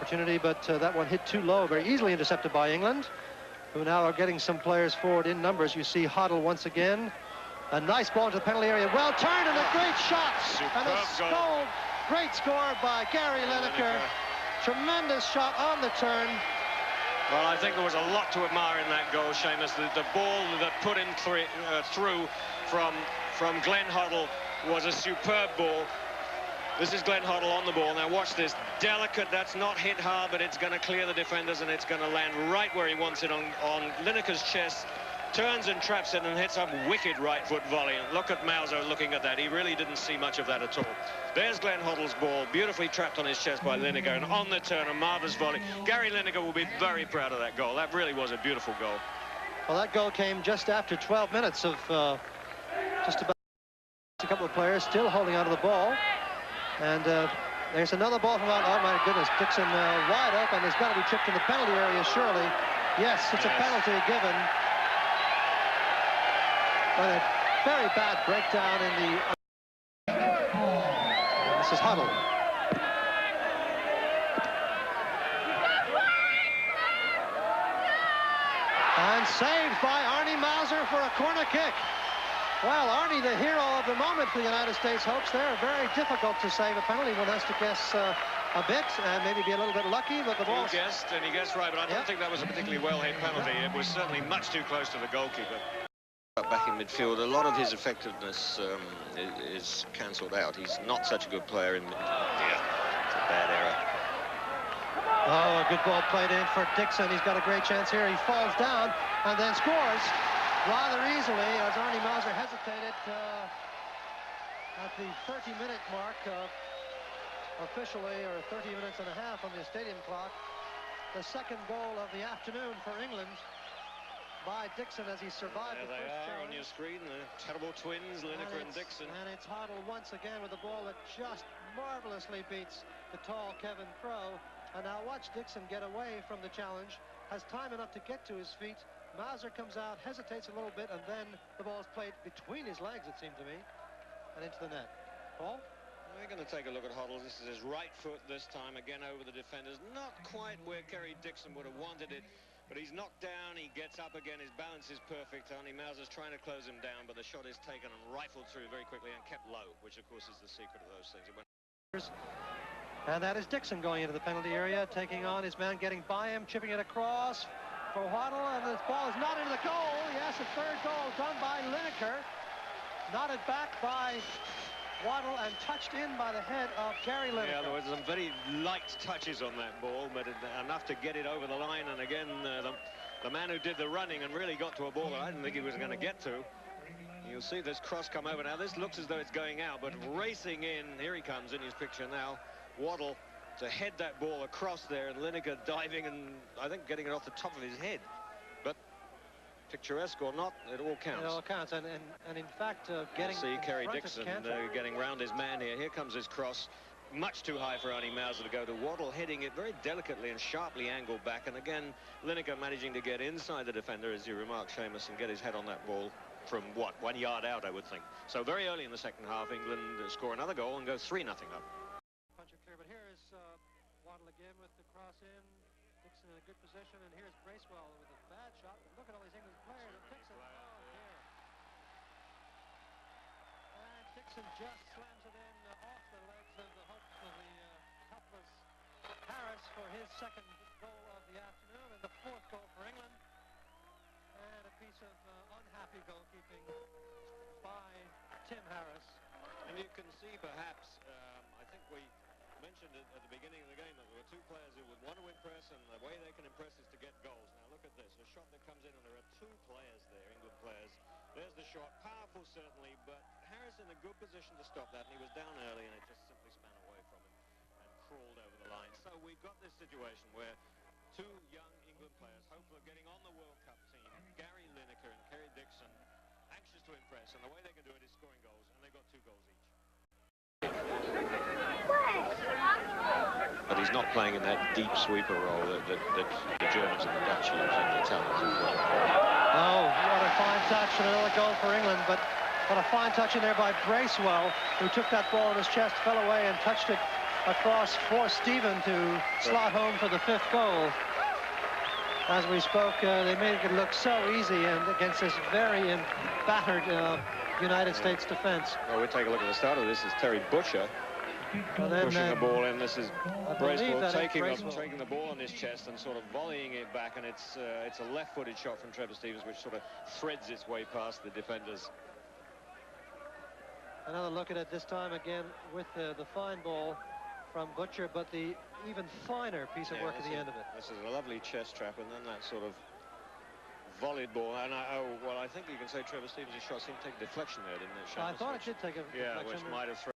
opportunity, but that one hit too low, very easily intercepted by England, who now are getting some players forward in numbers. You see Hoddle once again. A nice ball into the penalty area. Well turned and a great shot. Superb and a goal. Great score by Gary Lineker. Tremendous shot on the turn. Well, I think there was a lot to admire in that goal, Seamus. The ball that put him through from Glenn Hoddle was a superb ball. This is Glenn Hoddle on the ball. Now watch this. Delicate, that's not hit hard, but it's going to clear the defenders and it's going to land right where he wants it on Lineker's chest. Turns and traps it and hits a wicked right foot volley. And look at Mauser looking at that. He really didn't see much of that at all. There's Glenn Hoddle's ball, beautifully trapped on his chest by Lineker, and on the turn, a marvelous volley. Gary Lineker will be very proud of that goal. That really was a beautiful goal. Well, that goal came just after 12 minutes of just about a couple of players still holding onto the ball. And there's another ball from out. Oh, my goodness. Dixon wide open. There's got to be tripped in the penalty area, surely. Yes, it's a penalty given. But a very bad breakdown in the... This is Hoddle. And saved by Arnie Mauser for a corner kick. Well, Arnie, the hero of the moment for the United States hopes there. Very difficult to save a penalty. One has to guess a bit and maybe be a little bit lucky, but the ball... He guessed, and he guessed right, but I don't think that was a particularly well-hit penalty. It was certainly much too close to the goalkeeper. Back in midfield, a lot of his effectiveness is cancelled out. He's not such a good player in midfield. It's a bad error. Oh, a good ball played in for Dixon. He's got a great chance here. He falls down and then scores rather easily as Arnie Mauser hesitated at the 30-minute mark officially, or 30 minutes and a half on the stadium clock. The second goal of the afternoon for England by Dixon as he survived the first challenge. On your screen, the terrible twins, Lineker and Dixon. And it's Hoddle once again with a ball that just marvelously beats the tall Kevin Crowe. And now watch Dixon get away from the challenge, has time enough to get to his feet. Mauser comes out, hesitates a little bit, and then the ball is played between his legs, it seemed to me, and into the net. Paul? We're going to take a look at Hoddle. This is his right foot this time, again over the defenders. Not quite where Kerry Dixon would have wanted it. But he's knocked down, he gets up again, his balance is perfect. Arnie Mauser's trying to close him down, but the shot is taken and rifled through very quickly and kept low, which of course is the secret of those things. And that is Dixon going into the penalty area, taking on his man, getting by him, chipping it across for Hoddle, and this ball is not into the goal. Yes, a third goal done by Lineker, knotted back by Waddle and touched in by the head of Gary Lineker. Yeah, there was some very light touches on that ball, but enough to get it over the line. And again, the man who did the running and really got to a ball that I didn't think he was going to get to. You'll see this cross come over. Now, this looks as though it's going out, but racing in, here he comes in his picture now, Waddle to head that ball across there, and Lineker diving and I think getting it off the top of his head. But picturesque or not, it all counts. It all counts, and in fact, getting... See Kerry Dixon getting round his man here. Here comes his cross. Much too high for Arnie Mauser to go to. Waddle hitting it very delicately and sharply angled back. And again, Lineker managing to get inside the defender, as you remarked, Seamus, and get his head on that ball from, what, 1 yard out, I would think. So very early in the second half, England score another goal and go 3-0 up. Punch it clear, but here is Waddle again with the cross in. Dixon in a good position, and here's Bracewell with a bad shot. But look at all these England players. And Dixon, oh dear. And Dixon just slams it in off the legs of the helpless Harris for his second goal of the afternoon, and the fourth goal for England. And a piece of unhappy goalkeeping by Tim Harris. And you can see perhaps, I think we mentioned it at the beginning of the game, that there were two players who would want to impress, and the way they can impress is to get goals. Now look at this, a shot that comes in, and there are two players there, England players. There's the shot, powerful certainly, but Harris in a good position to stop that, and he was down early, and it just simply span away from him and crawled over the line. So we've got this situation where two young England players, hopeful of getting on the World Cup team, Gary Lineker and Kerry Dixon, anxious to impress, and the way they can do it is scoring goals, and they've got 2 goals each. But he's not playing in that deep sweeper role that the Germans and the Dutch use, and the Italians as well. Oh, what a fine touch, and another goal for England, but what a fine touch in there by Bracewell, who took that ball in his chest, fell away and touched it across for Stephen to slot home for the 5th goal. As we spoke, they made it look so easy, and against this very battered United States defense. Well, we'll take a look at the start of this. Is Terry Butcher pushing the ball in. This is Bracewell taking the ball on his chest and sort of volleying it back, and it's a left-footed shot from Trevor Stevens, which sort of threads its way past the defenders. Another look at it this time again with the fine ball from Butcher, but the even finer piece of work at the end of it. This is a lovely chest trap, and then that sort of volleyed ball. And well, I think you can say Trevor Stevens' shot seemed to take deflection there, didn't it? I thought it did take a deflection. Yeah, which might have thrown